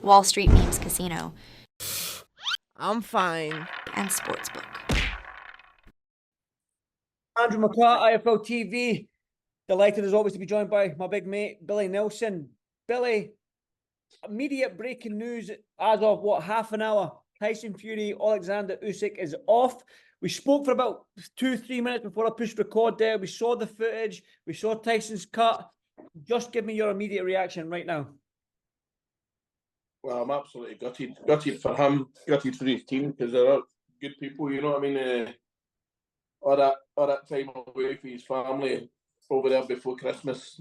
Wall Street Memes Casino, I'm fine. and Sportsbook. Andrew McCART, IFL TV. Delighted as always to be joined by my big mate, Billy Nelson. Billy, immediate breaking news as of half an hour. Tyson Fury, Alexander Usyk is off. We spoke for about 2-3 minutes before I pushed record there. We saw the footage. We saw Tyson's cut. Just give me your immediate reaction right now. Well, I'm absolutely gutted. Gutted for him, gutted for his team, because they're good people, you know what I mean? All that time away from his family over there before Christmas,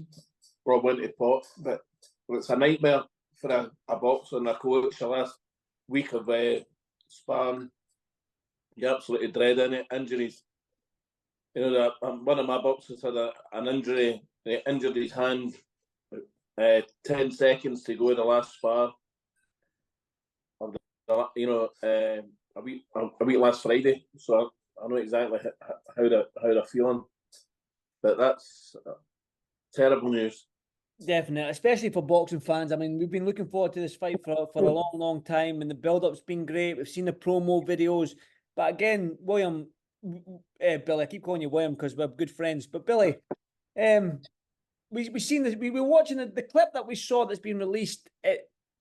Rob went to pot. But it's a nightmare for a boxer and a coach. The last week of sparring, you're absolutely dreading it. Injuries. You know, one of my boxers had an injury. He injured his hand 10 seconds to go in the last spar. A week last Friday, so I know exactly how they're feeling. But that's terrible news. Definitely, especially for boxing fans. I mean, we've been looking forward to this fight for a long, long time, and the build-up's been great. We've seen the promo videos, but again, William, Billy, I keep calling you William because we're good friends. But Billy, we seen this. We were watching the clip that we saw that's been released.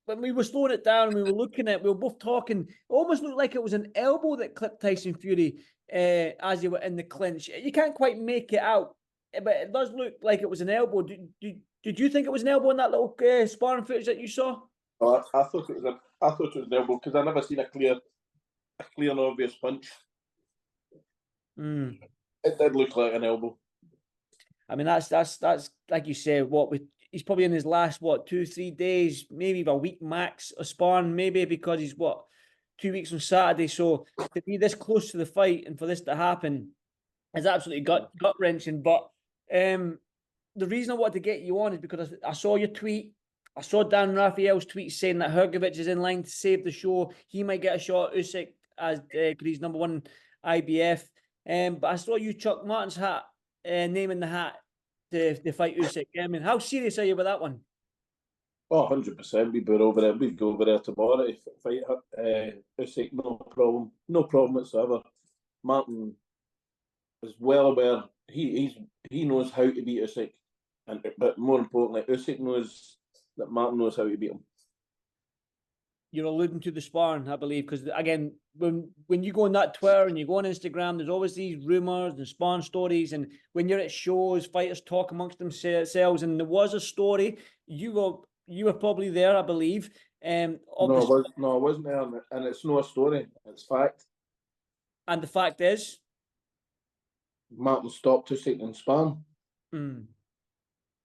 When we were slowing it down and we were looking at it, we were both talking. It almost looked like it was an elbow that clipped Tyson Fury as they were in the clinch. You can't quite make it out, but it does look like it was an elbow. Did you think it was an elbow in that little sparring footage that you saw? Oh, I thought it was an elbow because I never seen a clear and obvious punch. It did look like an elbow. I mean, that's like you said. He's probably in his last 2-3 days, maybe a week max of sparring, maybe because he's 2 weeks on Saturday. So to be this close to the fight and for this to happen is absolutely gut wrenching. But the reason I wanted to get you on is because I saw your tweet. I saw Dan Raphael's tweet saying that Hrgovic is in line to save the show. He might get a shot at Usyk as he's number one IBF. But I saw you chuck Martin's hat, naming the hat to fight Usyk. I mean, how serious are you with that one? Oh, 100%. We'd go over there. We'd go over there tomorrow to fight Usyk. No problem whatsoever. Martin is well aware. He knows how to beat Usyk, but more importantly, Usyk knows that Martin knows how to beat him. You're alluding to the sparring, I believe, because again, when you go on that Twitter and you go on Instagram, there's always these rumors and sparring stories. And when you're at shows, fighters talk amongst themselves. And there was a story. You were probably there, I believe. No, I wasn't there, and it's not a story. It's fact. And the fact is, Martin stopped Usyk in sparring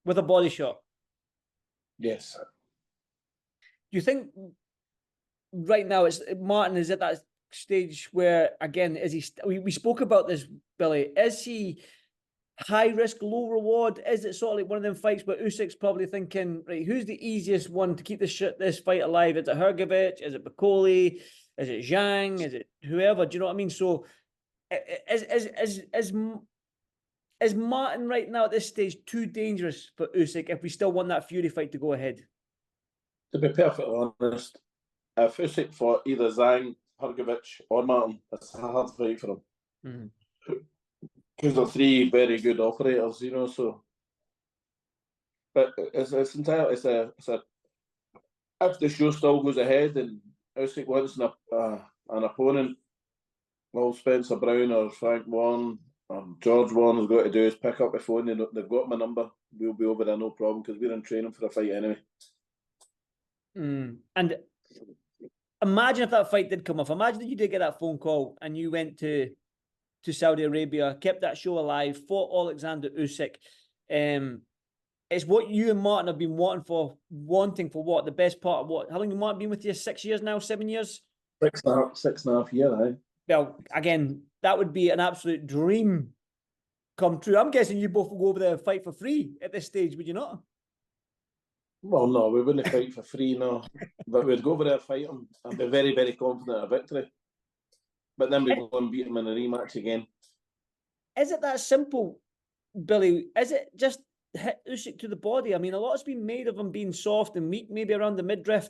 with a body shot. Yes. Do you think right now Martin is at that stage where, again, we spoke about this, Billy, is he high risk, low reward? Is it sort of like one of them fights where Usyk's probably thinking, right, who's the easiest one to keep this fight alive? Is it Hrgovic? Is it Bakole? Is it Zhang? Is it whoever? Do you know what I mean? So is Martin right now at this stage too dangerous for Usyk if we still want that Fury fight to go ahead? To be perfectly honest, if Usyk fought either Zhang, Hrgovic or Martin, it's a hard fight for him. Because they're three very good operators, you know, so. But it's entirely, if the show still goes ahead and Usyk wants an opponent, well, Spencer Brown or Frank Warren or George Warren has got to do is pick up the phone. They've got my number. We'll be over there, no problem, because we're in training for a fight anyway. And imagine if that fight did come off. Imagine that you did get that phone call and you went to Saudi Arabia, kept that show alive, fought Alexander Usyk. It's what you and Martin have been wanting for what? The best part of what? How long has Martin been with you? 6 years now? 7 years? 6.5 years, aye. Well, again, that would be an absolute dream come true. I'm guessing you both will go over there and fight for free at this stage, would you not? Well, no, we wouldn't fight for free, no. But we'd go over there and fight him. I'd be very, very confident of victory. But then we'd go and beat him in a rematch again. Is it that simple, Billy? Is it just hit Usyk to the body? I mean, a lot's been made of him being soft and weak, maybe around the midriff.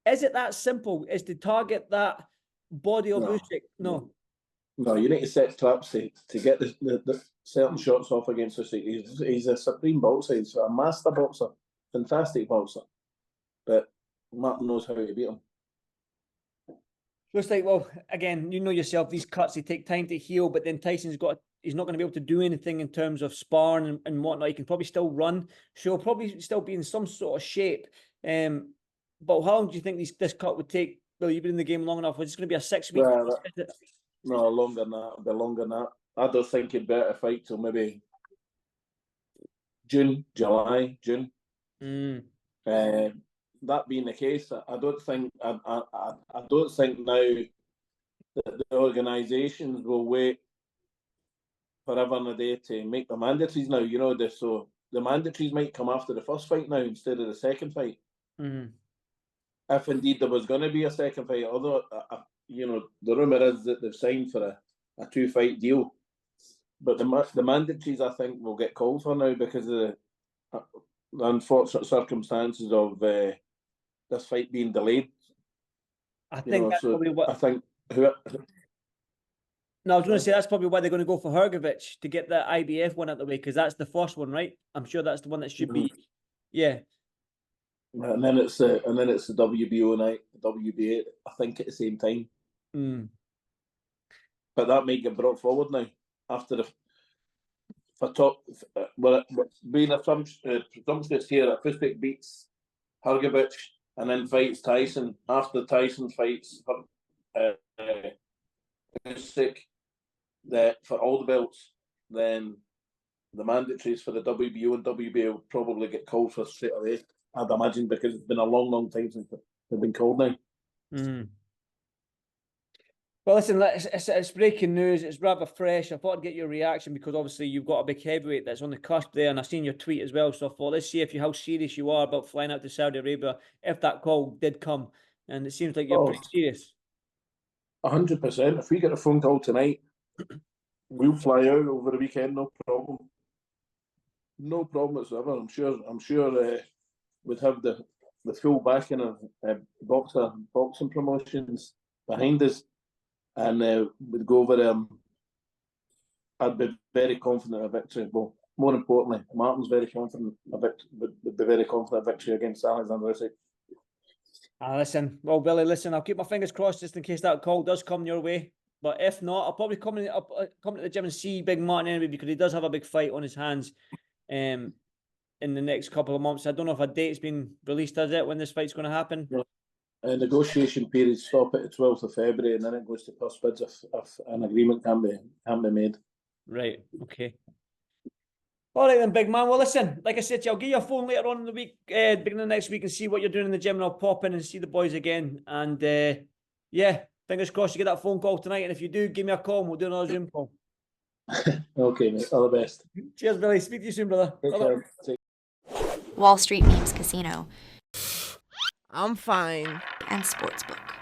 Is it that simple? Is to target that body of No. Usyk? No. No, you need to set traps to get the certain shots off against Usyk. He's a supreme boxer. He's a master boxer, fantastic boxer. But Martin knows how to beat him. Looks like, well, again, you know yourself, these cuts, they take time to heal, but then he's not going to be able to do anything in terms of sparring and whatnot. He can probably still run, so he'll probably still be in some sort of shape. But how long do you think this cut would take? Well, you've been in the game long enough. It's going to be a 6 week. No, longer than that. It'll be longer than that. I don't think he'd better fight till maybe June. That being the case, I don't think now that the organisations will wait forever and a day to make the mandatories now. You know this, so the mandatories might come after the first fight now instead of the second fight. If indeed there was going to be a second fight, although you know the rumour is that they've signed for a 2-fight deal, but the mandatories I think will get called for now because of the unfortunate circumstances of this fight being delayed. I think that's probably what. I think. No, I was going to say that's probably why they're going to go for Hrgović to get that IBF one out the way, because that's the first one, right? I'm sure that's the one that should be. Yeah. And then it's the WBO night, WBA. I think at the same time. But that might get brought forward now after being a presumptuous here. If Usyk beats Hrgović and then fights Tyson, after Tyson fights Usyk, for all the belts, then the mandatories for the WBO and WBA will probably get called for straight away, I'd imagine, because it's been a long time since they've been called now. Well, listen, it's breaking news. It's rather fresh. I thought I'd get your reaction because obviously you've got a big heavyweight that's on the cusp there, and I've seen your tweet as well. So I thought, let's see how serious you are about flying out to Saudi Arabia if that call did come. And it seems like you're pretty serious. 100%. If we get a phone call tonight, we'll fly out over the weekend. No problem. No problem whatsoever. I'm sure we'd have the full backing of boxing promotions behind us. And we'd go over there. I'd be very confident of victory. Well, more importantly, Martin's very confident would be very confident of victory against Alexander Usyk. Listen, well, Billy, listen, I'll keep my fingers crossed just in case that call does come your way. But if not, I'll probably come to the gym and see Big Martin anyway, because he does have a big fight on his hands in the next couple of months. I don't know if a date's been released, has it, when this fight's going to happen? Yeah. Negotiation period stop at the 12th of February, and then it goes to first bids if an agreement can be made. Right. Okay. All right then, big man. Well, listen, like I said to you, I'll give you a phone later on in the week, beginning of next week, and see what you're doing in the gym, and I'll pop in and see the boys again. And yeah, fingers crossed you get that phone call tonight. And if you do, give me a call and we'll do another Zoom call. Okay, mate. All the best. Cheers, Billy. Speak to you soon, brother. Wall Street Memes Casino I'm fine. and Sportsbook.